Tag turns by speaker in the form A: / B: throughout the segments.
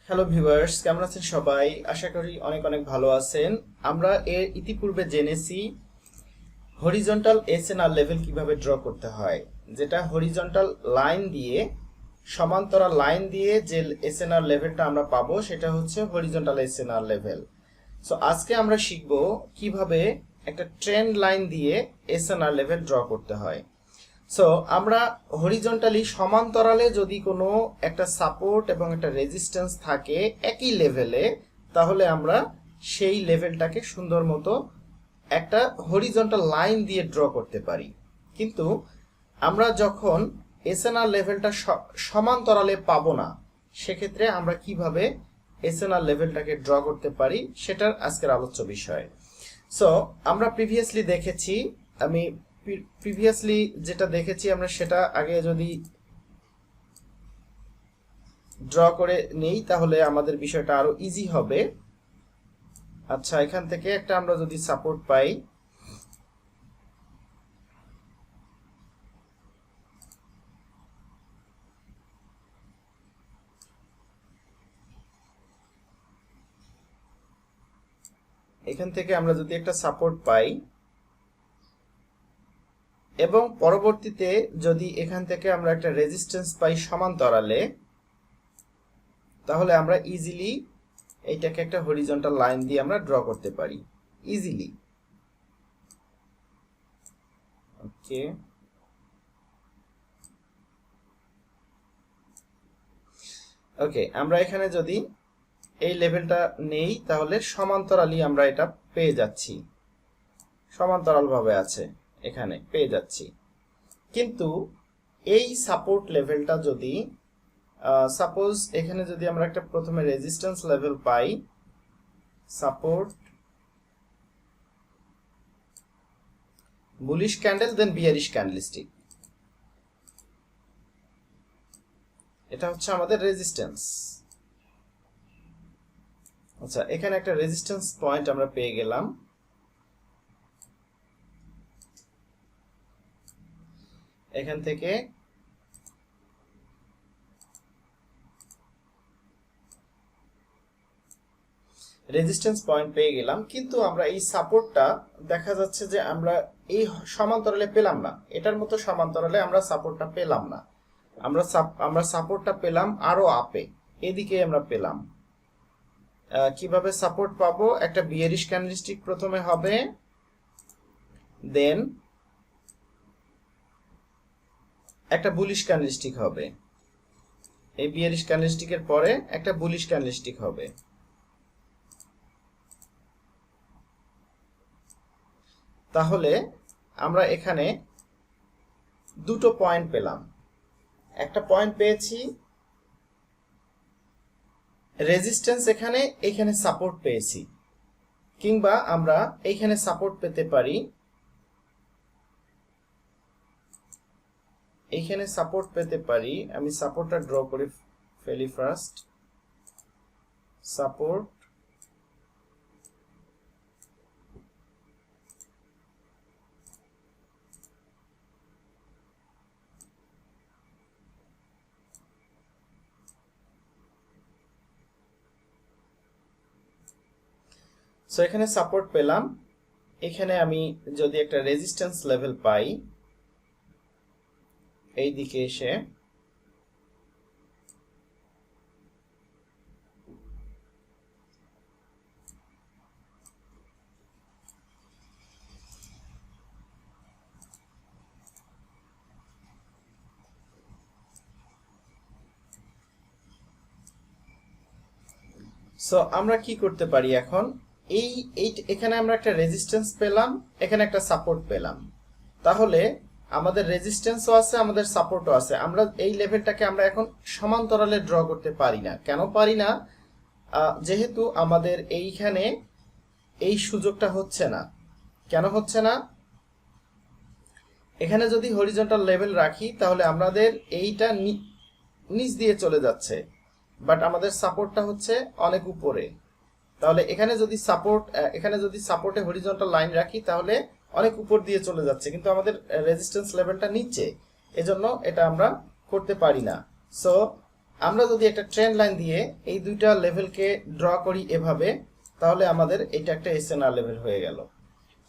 A: Hello viewers, কেমন আছেন সবাই? আশা করি অনেক অনেক ভালো আছেন। আমরা এর ইতিপূর্বে জেনেছি হরিজন্টাল এসএনআর লেভেল কিভাবে ড্র করতে হয়, যেটা হরিজন্টাল লাইন দিয়ে সমান্তরাল লাইন দিয়ে যে এসএনআর লেভেলটা আমরা পাবো সেটা হচ্ছে হরিজন্টাল এসএনআর লেভেল। সো আজকে আমরা শিখব কিভাবে একটা ট্রেন্ড লাইন দিয়ে এসএনআর লেভেল ড্র করতে হয়। সো আমরা হরিজন্টালি সমান্তরালে যদি কোনো একটা সাপোর্ট এবং একটা রেজিস্ট্যান্স থাকে একই লেভেলে, তাহলে আমরা সেই লেভেলটাকে সুন্দর মতো একটা হরিজন্টাল লাইন দিয়ে ড্র করতে পারি। কিন্তু আমরা যখন এসএনআর লেভেলটা সমান্তরালে পাবো না, সেক্ষেত্রে আমরা কিভাবে এসএনআর লেভেলটাকে ড্র করতে পারি সেটার আজকের আলোচ্য বিষয়। সো আমরা প্রিভিয়াসলি দেখেছি, আমি প্রিভিয়াসলি যেটা দেখেছি আমরা সেটা আগে যদি ড্র করে নেই তাহলে আমাদের বিষয়টা আরো ইজি হবে। আচ্ছা, এখান থেকে একটা আমরা যদি সাপোর্ট পাই, এখান থেকে আমরা যদি একটা সাপোর্ট পাই এবং পরবর্তীতে যদি এখান থেকে আমরা একটা রেজিস্ট্যান্স পাই সমান্তরালে, তাহলে আমরা ইজিলি এইটাকে একটা হরিজন্টাল লাইন দিয়ে আমরা ড্র করতে পারি ইজিলি। ওকে, ওকে, আমরা এখানে যদি এই লেভেলটা নেই তাহলে সমান্তরালি আমরা এটা পেয়ে যাচ্ছি, সমান্তরাল ভাবে আছে এখানে পেয়ে যাচ্ছি। কিন্তু এই সাপোর্ট লেভেলটা যদি সাপোজ এখানে যদি আমরা একটা প্রথমে রেজিস্ট্যান্স লেভেল পাই, support bullish candle then bearish candlestick, এটা হচ্ছে আমাদের রেজিস্ট্যান্স। আচ্ছা, এখানে একটা রেজিস্ট্যান্স পয়েন্ট আমরা পেয়ে গেলাম। এখান থেকে রেজিস্ট্যান্স পয়েন্ট পেয়ে গেলাম, কিন্তু আমরা এই সাপোর্টটা দেখা যাচ্ছে যে আমরা এই সমান্তরালে পেলাম না, এটার মতো সমান্তরালে আমরা সাপোর্টটা পেলাম না। আমরা সাপোর্টটা পেলাম আরো আপে, এদিকে আমরা পেলাম। কিভাবে সাপোর্ট পাবো? একটা বিয়ারিশ ক্যান্ডেলস্টিক প্রথমে হবে, দেন একটা বুলিশ ক্যান্ডেলস্টিক হবে, এই বিয়ারিশ ক্যান্ডেলস্টিকের পরে একটা বুলিশ ক্যান্ডেলস্টিক হবে। তাহলে আমরা এখানে দুটো পয়েন্ট পেলাম, একটা পয়েন্ট পেয়েছি রেজিস্ট্যান্স, এখানে সাপোর্ট পেয়েছি, কিংবা আমরা এইখানে সাপোর্ট পেতে পারি, এইখানে সাপোর্ট পেতে পারি। আমি সাপোর্টটা ড্র করে ফেলি ফার্স্ট, সাপোর্ট, সো এখানে সাপোর্ট পেলাম। এখানে আমি যদি একটা রেজিস্ট্যান্স লেভেল পাই এই দিকে এসে, সো আমরা কি করতে পারি এখন? এখানে আমরা একটা রেজিস্ট্যান্স পেলাম, এখানে একটা সাপোর্ট পেলাম, তাহলে আমাদের রেজিস্ট্যান্সও আছে, আমাদের সাপোর্টও আছে। আমরা এই লেভেলটাকে আমরা এখন সমান্তরালে ড্র করতে পারি না। কেন পারি না? যেহেতু আমাদের এইখানে এই সুযোগটা হচ্ছে না। কেন হচ্ছে না? এখানে যদি হরিজন্টাল লেভেল রাখি তাহলে আমাদের এইটা নিচ দিয়ে চলে যাচ্ছে, বাট আমাদের সাপোর্টটা হচ্ছে অনেক উপরে। তাহলে এখানে যদি সাপোর্টে হরিজন্টাল লাইন রাখি তাহলে অনেক উপর দিয়ে চলে যাচ্ছে, কিন্তু আমাদের রেজিস্ট্যান্স লেভেলটা নিচে, এজন্য এটা আমরা করতে পারি না। সো আমরা যদি একটা ট্রেন্ড লাইন দিয়ে এই দুইটা লেভেলকে ড্র করি এভাবে, তাহলে আমাদের এটা একটা এসএনআর লেভেল হয়ে গেল।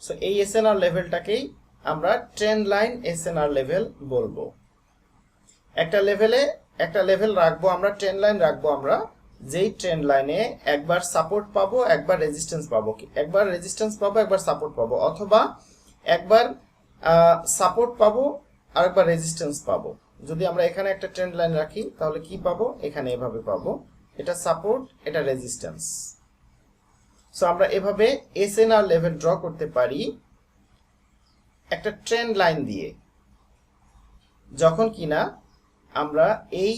A: সো এই এসএনআর লেভেলটাকেই আমরা ট্রেন্ড লাইন এসএনআর লেভেল বলবো। একটা লেভেল রাখবো আমরা, ট্রেন্ড লাইন রাখবো আমরা, যেই ট্রেন্ড লাইনে একবার সাপোর্ট পাবো, একবার রেজিস্ট্যান্স পাবো, একবার রেজিস্ট্যান্স পাবো, একবার সাপোর্ট পাবো, অথবা একবার সাপোর্ট পাবো আর একবার রেজিস্ট্যান্স পাবো। যদি আমরা এখানে একটা ট্রেন্ড লাইন রাখি তাহলে কি পাবো, এখানে এভাবে পাবো, এটা সাপোর্ট, এটা রেজিস্ট্যান্স। সো আমরা এভাবে এসএনআর লেভেল ড্র করতে পারি একটা ট্রেন্ড লাইন দিয়ে, যখন কিনা আমরা এই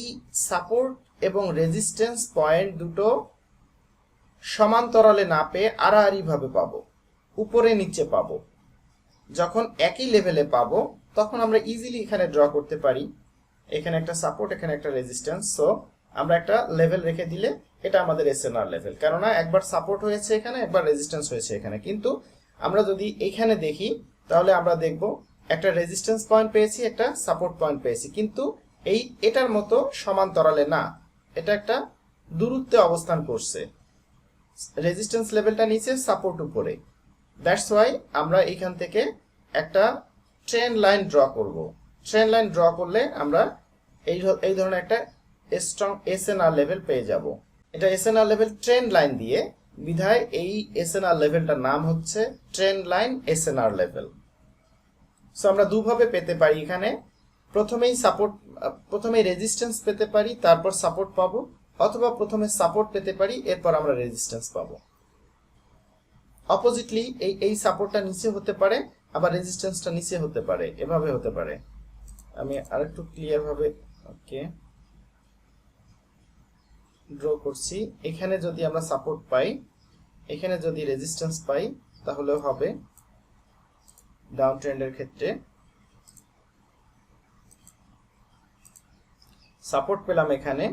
A: সাপোর্ট এবং রেজিস্ট্যান্স পয়েন্ট দুটো সমান্তরালে না পেয়ে আড়াআড়ি ভাবে পাবো, উপরে নিচে পাবো। যখন একই লেভেলে পাবো তখন আমরা ইজিলি এখানে ড্র করতে পারি, এখানে একটা সাপোর্ট, এখানে একটা রেজিস্ট্যান্স। সো আমরা একটা লেভেল রেখে দিলে এটা আমাদের এসএনআর লেভেল, কেননা একবার সাপোর্ট হয়েছে এখানে, একবার রেজিস্ট্যান্স হয়েছে এখানে। কিন্তু আমরা যদি এখানে দেখি তাহলে আমরা দেখব একটা রেজিস্ট্যান্স পয়েন্ট পেয়েছি, একটা সাপোর্ট পয়েন্ট পেয়েছি, কিন্তু এটার মতো সমান্তরালে না, এটা একটা দূরত্বে অবস্থান করছে, রেজিস্ট্যান্স লেভেলটা নিচে, সাপোর্ট উপরে। দ্যাটস ওয়াই আমরা এখান থেকে একটা ট্রেন্ড লাইন ড্র করব। ট্রেন্ড লাইন ড্র করলে আমরা এই ধরনের একটা স্ট্রং এসএনআর লেভেল পেয়ে যাব। এটা এসএনআর লেভেল ট্রেন্ড লাইন দিয়ে, বিধায় এই এসএনআর লেভেলটার নাম হচ্ছে trend line SNR level. So আমরা দুভাবে পেতে পারি, এখানে প্রথমেই রেজিস্ট্যান্স পেতে পারি, তারপর সাপোর্ট পাবো, অথবা প্রথমে সাপোর্ট পেতে পারি, এরপর আমরা রেজিস্ট্যান্স পাবো। অপোজিটলি এই সাপোর্টটা নিচে হতে পারে, আবার রেজিস্ট্যান্সটা নিচে হতে পারে, এভাবে হতে পারে। আমি আরেকটু ক্লিয়ার ভাবে ড্র করছি। এখানে যদি আমরা সাপোর্ট পাই, এখানে যদি রেজিস্ট্যান্স পাই, তাহলেও হবে ডাউন ট্রেন্ডের ক্ষেত্রে। সাপোর্ট পেলাম এখানে,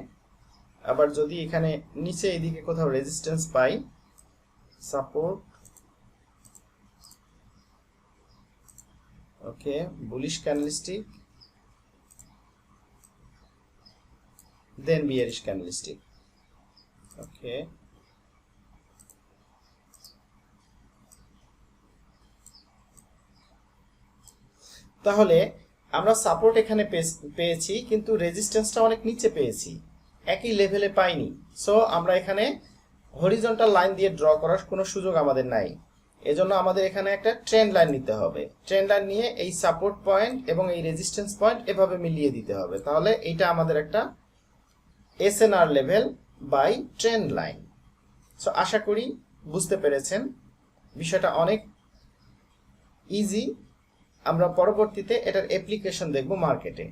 A: আবার যদি এখানে নিচে এইদিকে কোথাও রেজিস্ট্যান্স পাই, সাপোর্ট, ওকে, বুলিশ ক্যান্ডেলস্টিক, দেন বিয়ারিশ ক্যান্ডেলস্টিক, ওকে। তাহলে আমরা সাপোর্ট এখানে পেয়েছি, কিন্তু রেজিস্ট্যান্সটা অনেক নিচে পেয়েছি, একই লেভেলে পাইনি। সো আমরা এখানে হরিজন্টাল লাইন দিয়ে ড্র করার কোনো সুযোগ আমাদের নাই, এজন্য আমাদের এখানে একটা ট্রেন্ড লাইন নিতে হবে। ট্রেন্ড লাইন নিয়ে এই সাপোর্ট পয়েন্ট এবং এই রেজিস্ট্যান্স পয়েন্ট এভাবে মিলিয়ে দিতে হবে, তাহলে এটা আমাদের একটা SNR level by trend line. So আশা করি বুঝতে পেরেছেন, বিষয়টা অনেক ইজি। আমরা পরবর্তীতে এটার অ্যাপ্লিকেশন দেখব মার্কেটে।